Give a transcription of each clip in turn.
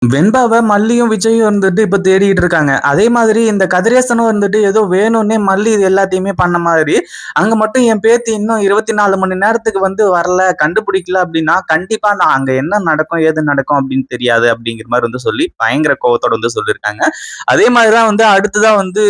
வெண்பாவ மல்லியும், விஜயும் வந்துட்டு இப்ப தேடிட்டு இருக்காங்க. அதே மாதிரி இந்த கதிரேசனும் வந்துட்டு ஏதோ வேணும்னே மல்லி இது எல்லாத்தையுமே பண்ண மாதிரி, அங்க மட்டும் என் பேத்தி இன்னும் 24 மணி நேரத்துக்கு வந்து வரல, கண்டுபிடிக்கல அப்படின்னா, கண்டிப்பா நான் அங்க என்ன நடக்கும், ஏது நடக்கும் அப்படின்னு தெரியாது அப்படிங்கிற மாரி வந்து சொல்லி, பயங்கர கோவத்தோட வந்து சொல்லியிருக்காங்க. அதே மாதிரி தான் வந்து அடுத்ததா வந்து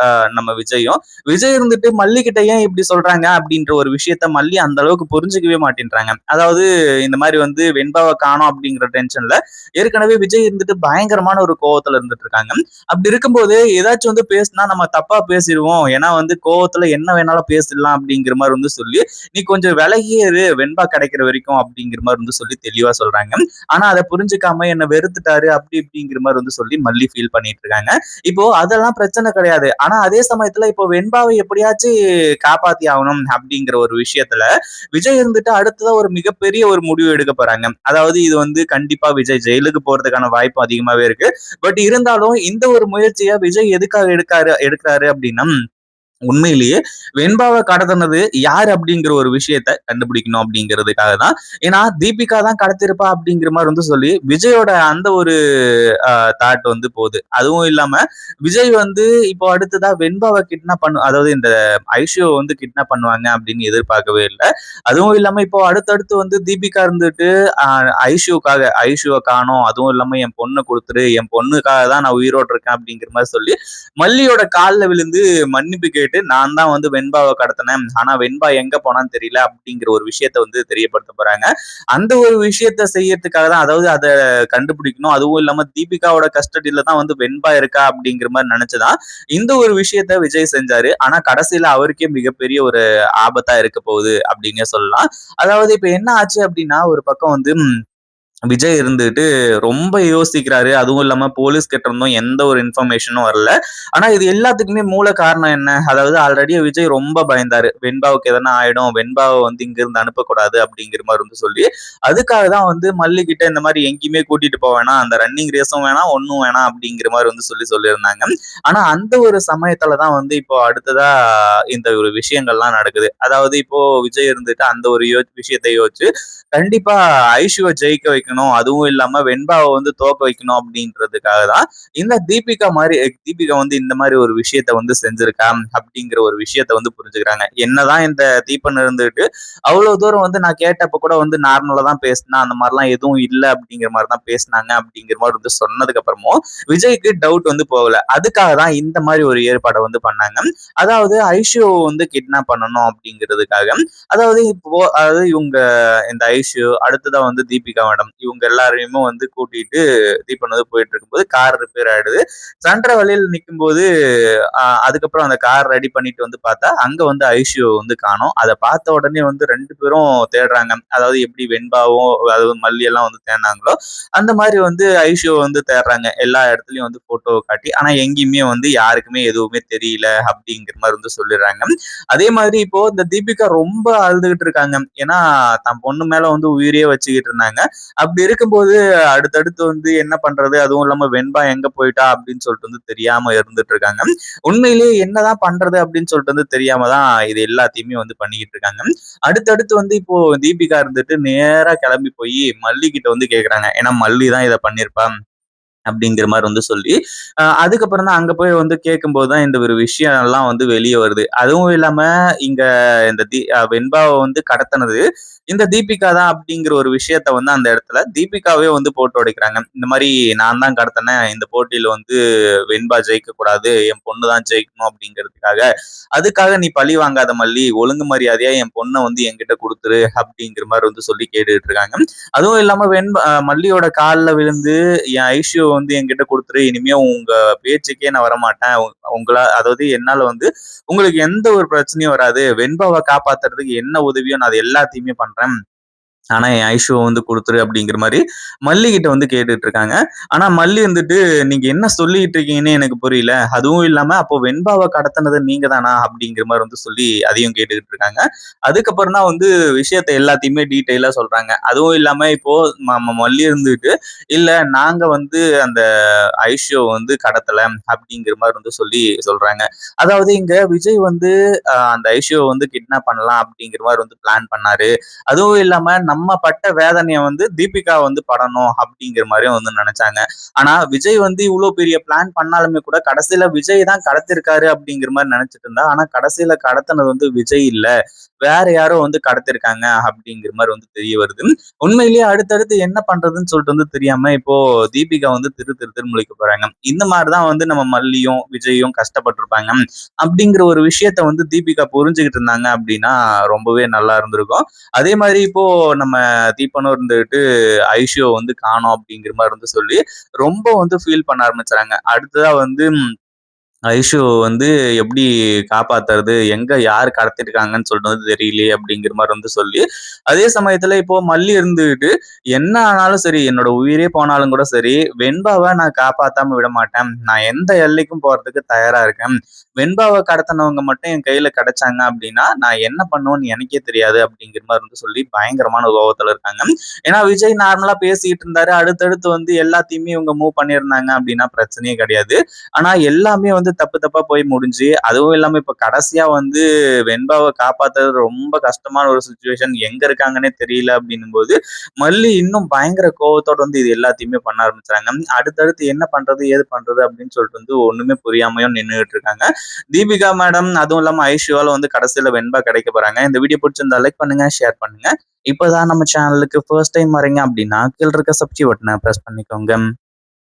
அ நம்ம விஜயும். விஜய் இருந்துட்டு மல்லி கிட்ட ஏன் இப்படி சொல்றாங்க அப்படின்ற ஒரு விஷயத்த மல்லி அந்த அளவுக்கு புரிஞ்சுக்கவே மாட்டேன்றாங்க. அதாவது இந்த மாரி வந்து வெண்பாவ காணோம் அப்படிங்கிற டென்ஷன்ல ஏற்கனவே விஜய் இருந்துட்டு பயங்கரமான ஒரு கோவத்துல இருந்துட்டு இருக்காங்க. அப்படி இருக்கும்போது ஏதாச்சும் வந்து பேசினா நம்ம தப்பா பேசிடுவோம். ஏன்னா வந்து கோவத்துல என்ன வேணாலும் பேசிடலாம் அப்படிங்கிற மாதிரி வந்து சொல்லி நீ கொஞ்சம் விலகியே இரு வெண்பா கிடைக்கிற வரைக்கும் அப்படிங்கிற மாதிரி வந்து சொல்லி தெளிவா சொல்றாங்க. ஆனா அதை புரிஞ்சுக்காம என்ன வெறுத்துட்டாரு அப்படி இப்படிங்கிற மாதிரி வந்து சொல்லி மல்லி ஃபீல் பண்ணிட்டு இருக்காங்க. இப்போ அதெல்லாம் பிரச்சனை கிடையாது. ஆனா அதே சமயத்துல இப்போ வெண்பாவை எப்படியாச்சும் காப்பாத்தி ஆகணும் அப்படிங்கிற ஒரு விஷயத்துல விஜய் இருந்துட்டு அடுத்ததா ஒரு மிகப்பெரிய ஒரு முடிவு எடுக்க போறாங்க. அதாவது இது வந்து கண்டிப்பா விஜய் ஜெயிலுக்கு போறதுக்கான வாய்ப்பு அதிகமாவே இருக்கு. பட் இருந்தாலும் இந்த ஒரு முயற்சியை விஜய் எதுக்காக எடுக்கிறாரு அப்படின்னா உண்மையிலேயே வெண்பாவை கடத்தினது யார் அப்படிங்கிற ஒரு விஷயத்த கண்டுபிடிக்கணும் அப்படிங்கிறதுக்காக தான். ஏன்னா தீபிகா தான் கடத்திருப்பா அப்படிங்கிற மாதிரி வந்து சொல்லி விஜயோட அந்த ஒரு தாட் வந்து போகுது. அதுவும் இல்லாம விஜய் வந்து இப்போ அடுத்ததா வெண்பாவை கிட்னாப் அதாவது இந்த ஐஷுவை வந்து கிட்னாப் பண்ணுவாங்க அப்படின்னு எதிர்பார்க்கவே இல்லை. அதுவும் இல்லாம இப்போ அடுத்தடுத்து வந்து தீபிகா இருந்துட்டு ஐஷுவை காணோம், அதுவும் இல்லாம என் பொண்ணை கொடுத்துரு, என் பொண்ணுக்காக தான் நான் உயிரோடு இருக்கேன் அப்படிங்கிற மாதிரி சொல்லி மல்லியோட காலில் விழுந்து மன்னிப்பு கேட்டு நான் தான் வந்து வெண்பாவை கடத்தினேன், ஆனா வெண்பா எங்க போனான்னு தெரியல அப்படிங்கிற ஒரு விஷயத்த வந்து தெரியப்படுத்த போறாங்க. அந்த ஒரு விஷயத்த செய்யறதுக்காக தான், அதாவது அதை கண்டுபிடிக்கணும், அதுவும் இல்லாம தீபிகாவோட கஸ்டடியில தான் வந்து வெண்பா இருக்கா அப்படிங்கிற மாதிரி நினைச்சுதான் இந்த ஒரு விஷயத்த விஜய் செஞ்சாரு. ஆனா கடைசியில அவருக்கே மிகப்பெரிய ஒரு ஆபத்தா இருக்க போகுது அப்படின்னே சொல்லலாம். அதாவது இப்ப என்ன ஆச்சு அப்படின்னா ஒரு பக்கம் வந்து விஜய் இருந்துட்டு ரொம்ப யோசிக்கிறாரு. அதுவும் இல்லாம போலீஸ் கிட்ட இருந்தும் எந்த ஒரு இன்ஃபர்மேஷனும் வரல. ஆனா இது எல்லாத்துக்குமே மூல காரணம் என்ன? அதாவது ஆல்ரெடி விஜய் ரொம்ப பயந்தாரு. வெண்பாவுக்கு எதனா ஆயிடும், வெண்பாவ வந்து இங்கிருந்து அனுப்பக்கூடாது அப்படிங்கிற மாரி வந்து சொல்லி, அதுக்காக தான் வந்து மல்லி கிட்ட இந்த மாரி எங்கேயுமே கூட்டிட்டு போ வேணாம், அந்த ரன்னிங் ரேஸும் வேணாம், ஒண்ணும் வேணாம் அப்படிங்கிற மாரி வந்து சொல்லியிருந்தாங்க. ஆனா அந்த ஒரு சமயத்துல தான் வந்து இப்போ அடுத்ததா இந்த ஒரு விஷயங்கள்லாம் நடக்குது. அதாவது இப்போ விஜய் இருந்துட்டு அந்த ஒரு விஷயத்த யோசிச்சு கண்டிப்பா ஐஷுவை ஜெயிக்க வைக்கணும், அதுவும் இல்லாம வெண்பாவை வந்து தோக்க வைக்கணும் அப்படின்றதுக்காக தான் இந்த தீபிகா வந்து இந்த மாதிரி ஒரு விஷயத்த வந்து செஞ்சிருக்கா அப்படிங்கிற ஒரு விஷயத்த வந்து புரிஞ்சுக்கிறாங்க. என்னதான் இந்த தீபன் இருந்துட்டு அவ்வளவு தூரம் வந்து நான் கேட்டப்ப கூட வந்து நார்மலா தான் பேசினா, அந்த மாதிரிலாம் எதுவும் இல்லை அப்படிங்கிற மாதிரி தான் பேசினாங்க அப்படிங்கிற மாதிரி வந்து சொன்னதுக்கு அப்புறமும் விஜய்க்கு டவுட் வந்து போகல. அதுக்காக தான் இந்த மாதிரி ஒரு ஏற்பாடை வந்து பண்ணாங்க. அதாவது ஐஷு வந்து கிட்னாப் பண்ணணும் அப்படிங்கிறதுக்காக. அதாவது இவங்க இந்த ஐஷு அடுத்ததா வந்து தீபிகா மேடம் இவங்க எல்லாரையுமே வந்து கூட்டிட்டு தீபன் வந்து போயிட்டு இருக்கும்போது கார் ரிப்பேர் ஆயிடுது. சென்ற வழியில் நிற்கும் போது அதுக்கப்புறம் அந்த கார் ரெடி பண்ணிட்டு வந்து பார்த்தா அங்க வந்து ஐஷு வந்து காணோம். அதை பார்த்த உடனே வந்து ரெண்டு பேரும் தேடுறாங்க. அதாவது எப்படி வெண்பாவும் அதாவது மல்லி எல்லாம் வந்து தேடினாங்களோ அந்த மாதிரி வந்து ஐஷுவை வந்து தேடுறாங்க. எல்லா இடத்துலயும் வந்து போட்டோ காட்டி. ஆனா எங்கேயுமே வந்து யாருக்குமே எதுவுமே தெரியல அப்படிங்கிற மாதிரி வந்து சொல்லிடுறாங்க. அதே மாதிரி இப்போ இந்த தீபிகா ரொம்ப அழுதுகிட்டு இருக்காங்க. ஏன்னா தன் பொண்ணு மேல வந்து உயிரையே வச்சுக்கிட்டு இருந்தாங்க. அப்படி இருக்கும்போது அடுத்தடுத்து வந்து என்ன பண்றது, அதுவும் இல்லாம வெண்பா எங்க போயிட்டா அப்படின்னு சொல்லிட்டு வந்து தெரியாம இருந்துட்டு இருக்காங்க. உண்மையிலேயே என்னதான் பண்றது அப்படின்னு சொல்லிட்டு வந்து தெரியாம தான் இது எல்லாத்தையுமே வந்து பண்ணிக்கிட்டு இருக்காங்க. அடுத்தடுத்து வந்து இப்போ தீபிகா இருந்துட்டு நேரா கிளம்பி போய் மல்லி கிட்ட வந்து கேக்குறாங்க. ஏன்னா மல்லி தான் இதை பண்ணிருப்பா அப்படிங்கிற மாதிரி வந்து சொல்லி அதுக்கப்புறம் தான் அங்க போய் வந்து கேட்கும்போது தான் இந்த ஒரு விஷயம் எல்லாம் வந்து வெளியே வருது. அதுவும் இல்லாம இங்க இந்த வெண்பாவை வந்து கடத்தினது இந்த தீபிகா தான் அப்படிங்கிற ஒரு விஷயத்த வந்து அந்த இடத்துல தீபிகாவே வந்து போட்டு உடைக்கிறாங்க. இந்த மாதிரி நான் தான் கடத்தினேன், இந்த போட்டியில வந்து வெண்பா ஜெயிக்க கூடாது, என் பொண்ணு தான் ஜெயிக்கணும் அப்படிங்கிறதுக்காக. அதுக்காக நீ பழி வாங்காத மல்லி, ஒழுங்கு மரியாதையா என் பொண்ணை வந்து என்கிட்ட கொடுத்துரு அப்படிங்கிற மாதிரி வந்து சொல்லி கேட்டுட்டு இருக்காங்க. அதுவும் இல்லாம மல்லியோட காலில் விழுந்து என் ஐஷியோ வந்து என்கிட்ட கொடுத்துரு, இனிமே உங்க பேச்சுக்கே நான் வரமாட்டேன், அதாவது என்னால வந்து உங்களுக்கு எந்த ஒரு பிரச்சனையும் வராது, வெண்பாவை காப்பாத்துறதுக்கு என்ன உதவியோ நான் அது எல்லாத்தையுமே பண்றேன், ஆனா என் ஐஷுவை வந்து கொடுத்துரு அப்படிங்கிற மாதிரி மல்லி கிட்ட வந்து கேட்டுட்டு இருக்காங்க. ஆனா மல்லி வந்துட்டு நீங்க என்ன சொல்லிட்டு இருக்கீங்கன்னு எனக்கு புரியல, அதுவும் இல்லாம அப்போ வெண்பாவை கடத்தினது நீங்க தானா அப்படிங்கிற மாதிரி வந்து சொல்லி அதையும் கேட்டுக்கிட்டு இருக்காங்க. அதுக்கப்புறம் தான் வந்து விஷயத்த எல்லாத்தையுமே டீட்டெயிலா சொல்றாங்க. அதுவும் இல்லாம இப்போ மல்லி இருந்துட்டு இல்ல நாங்க வந்து அந்த ஐஷோ வந்து கடத்தல அப்படிங்கிற மாதிரி வந்து சொல்லி சொல்றாங்க. அதாவது இங்க விஜய் வந்து அந்த ஐஷோ வந்து கிட்னாப் பண்ணலாம் அப்படிங்கிற மாதிரி வந்து பிளான் பண்ணாரு. அதுவும் இல்லாம நம்ம பட்ட வேதனைய வந்து தீபிகா வந்து படணும் அப்படிங்கிற மாதிரியும் வந்து நினைச்சாங்க. ஆனா விஜய் வந்து இவ்வளவு பெரிய பிளான் பண்ணாலுமே கூட கடைசியில விஜய் தான் கடத்திருக்காரு அப்படிங்கிற மாதிரி நினைச்சிட்டு இருந்தா. ஆனா கடைசியில கடத்தினது வந்து விஜய் இல்ல, வேற யாரோ வந்து கடத்திருக்காங்க அப்படிங்கிற மாதிரி வந்து தெரிய வருது. உண்மையிலேயே அடுத்தடுத்து என்ன பண்றதுன்னு சொல்லிட்டு வந்து தெரியாம இப்போ தீபிகா வந்து திரு முழிக்க போறாங்க. இந்த மாதிரிதான் வந்து நம்ம மல்லியும் விஜயும் கஷ்டப்பட்டிருப்பாங்க அப்படிங்கிற ஒரு விஷயத்த வந்து தீபிகா புரிஞ்சுகிட்டு இருந்தாங்க அப்படின்னா ரொம்பவே நல்லா இருந்திருக்கும். அதே மாதிரி இப்போ நம்ம தீபனும் இருந்துகிட்டு ஐஷுவை வந்து காணோம் அப்படிங்கிற மாதிரி வந்து சொல்லி ரொம்ப வந்து ஃபீல் பண்ண ஆரம்பிச்சாங்க. அடுத்ததா வந்து ஐஷு வந்து எப்படி காப்பாத்துறது, எங்க யாரு கடத்திருக்காங்கன்னு சொல்லிட்டு வந்து தெரியலையே அப்படிங்கிற மாதிரி வந்து சொல்லி, அதே சமயத்துல இப்போ மல்லி இருந்துகிட்டு என்ன ஆனாலும் சரி, என்னோட உயிரே போனாலும் கூட சரி, வெண்பாவை நான் காப்பாத்தாம விட மாட்டேன், நான் எந்த எல்லைக்கும் போறதுக்கு தயாரா இருக்கேன், வெண்பாவை கடத்தினவங்க மட்டும் என் கையில கிடைச்சாங்க அப்படின்னா நான் என்ன பண்ணுவேன்னு எனக்கே தெரியாது அப்படிங்கிற மாதிரி வந்து சொல்லி பயங்கரமான கோபத்துல இருக்காங்க. ஏன்னா விஜய் நார்மலா பேசிட்டு இருந்தாரு, அடுத்தடுத்து வந்து எல்லாத்தையுமே இவங்க மூவ் பண்ணியிருந்தாங்க அப்படின்னா பிரச்சனையே கிடையாது. ஆனா எல்லாமே வந்து தப்பு தப்பா போய் முடிஞ்சு, அதுவும் இல்லாம இப்ப கடைசியா வந்து வெண்பாவை காப்பாத்துறது ரொம்ப கஷ்டமான ஒரு சுச்சுவேஷன், எங்க இருக்காங்கன்னே தெரியல அப்படின்னும் போது மல்லி இன்னும் பயங்கர கோவத்தோட வந்து இது எல்லாத்தையுமே பண்ண ஆரம்பிச்சாங்க. அடுத்தடுத்து என்ன பண்றது ஏது பண்றது அப்படின்னு சொல்லிட்டு வந்து ஒண்ணுமே புரியாமையும் நின்றுட்டு இருக்காங்க. தீபிகா மேடம் அதுவும் இல்லாம ஐஷுவால வந்து கடைசியில வெண்பா கிடைக்க போறாங்க. இந்த வீடியோ பிடிச்சிருந்தா லைக் பண்ணுங்க, ஷேர் பண்ணுங்க. இப்பதான் நம்ம சேனலுக்கு ஃபர்ஸ்ட் டைம் வரீங்க அப்படின்னா கீழ இருக்க சப்ஸ்கிரைப் பட்டனை பிரஸ் பண்ணிக்கோங்க.